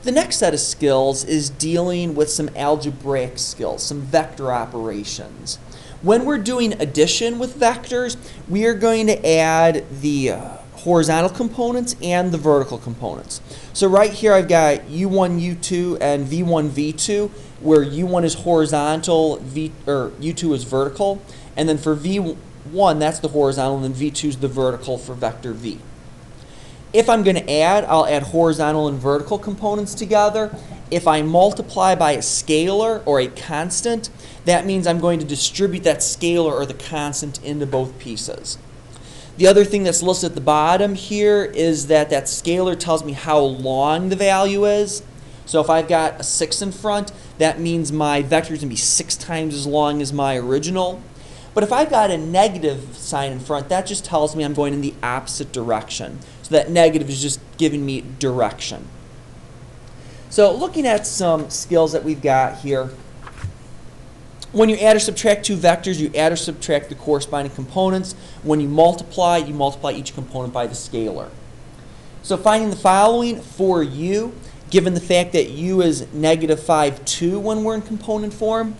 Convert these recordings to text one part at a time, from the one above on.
The next set of skills is dealing with some algebraic skills, some vector operations. When we're doing addition with vectors, we are going to add the horizontal components and the vertical components. So right here I've got u1, u2, and v1, v2, where u1 is horizontal, u2 is vertical, and then for v1 that's the horizontal, and then v2 is the vertical for vector v. If I'm going to add, I'll add horizontal and vertical components together. If I multiply by a scalar or a constant, that means I'm going to distribute that scalar or the constant into both pieces. The other thing that's listed at the bottom here is that that scalar tells me how long the value is. So if I've got a 6 in front, that means my vector is going to be 6 times as long as my original. But if I've got a negative sign in front, that just tells me I'm going in the opposite direction. So that negative is just giving me direction. So looking at some skills that we've got here, when you add or subtract two vectors, you add or subtract the corresponding components. When you multiply each component by the scalar. So finding the following for u, given the fact that u is negative 5, 2 when we're in component form,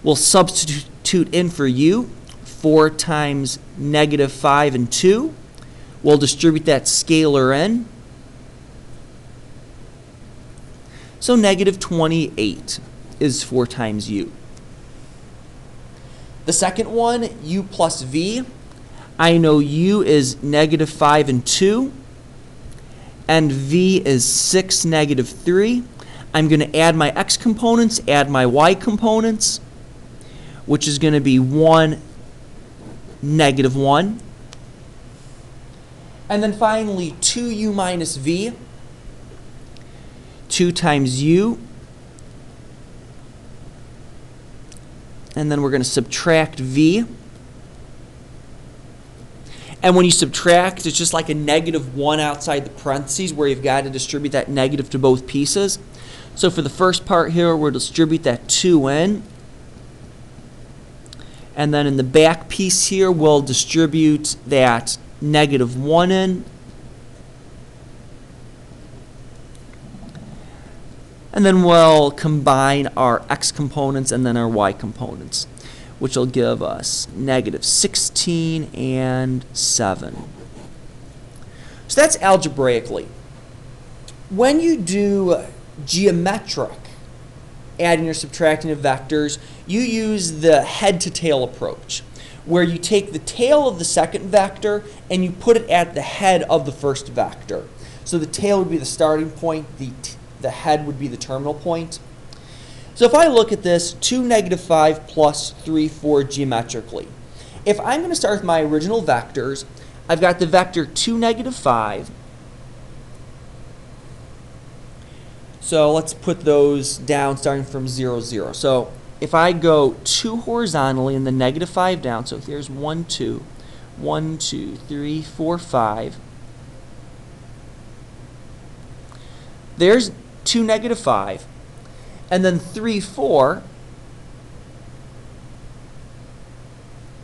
we'll substitute in for u 4 times negative 5 and 2. We'll distribute that scalar in. So negative 28 is 4 times u. The second one, u plus v. I know u is negative 5 and 2, and v is 6, negative 3. I'm going to add my x components, add my y components, which is going to be 1, negative 1. And then finally, 2u minus v, 2 times u. And then we're going to subtract v. And when you subtract, it's just like a negative 1 outside the parentheses where you've got to distribute that negative to both pieces. So for the first part here, we'll distribute that 2 in. And then in the back piece here, we'll distribute that negative 1 in. And then we'll combine our x components and then our y components, which will give us negative 16 and 7. So that's algebraically. When you do geometric adding or subtracting of vectors, you use the head-to-tail approach, where you take the tail of the second vector and you put it at the head of the first vector. So the tail would be the starting point, the head would be the terminal point. So if I look at this, 2, negative 5 plus 3, 4 geometrically. If I'm going to start with my original vectors, I've got the vector 2, negative 5. So let's put those down starting from 0, 0. So if I go 2 horizontally and then negative 5 down, so here's 1, 2, 1, 2, 3, 4, 5. There's 2, negative 5. And then 3, 4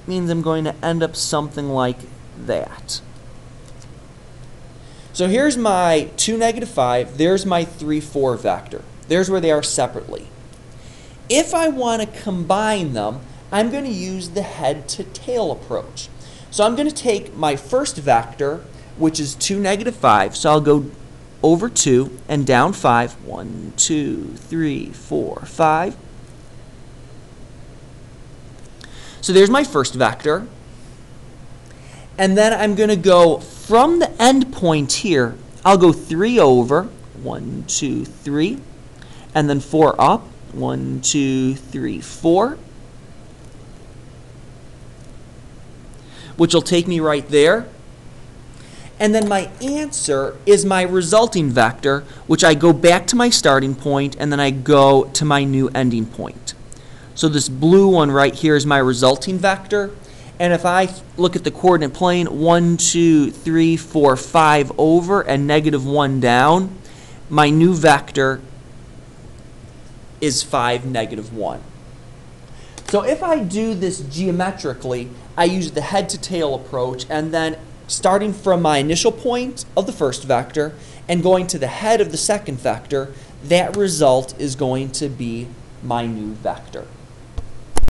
means I'm going to end up something like that. So here's my 2, negative 5. There's my 3, 4 vector. There's where they are separately. If I want to combine them, I'm going to use the head-to-tail approach. So I'm going to take my first vector, which is 2, negative 5. So I'll go over 2 and down 5. 1, 2, 3, 4, 5. So there's my first vector. And then I'm going to go from the end point here. I'll go 3 over. 1, 2, 3. And then 4 up. 1, 2, 3, 4. Which will take me right there. And then my answer is my resulting vector, which I go back to my starting point and then I go to my new ending point. So this blue one right here is my resulting vector. And if I look at the coordinate plane, 1, 2, 3, 4, 5 over and negative 1 down, my new vector is 5, negative 1. So if I do this geometrically, I use the head-to-tail approach, and then starting from my initial point of the first vector and going to the head of the second vector, that result is going to be my new vector.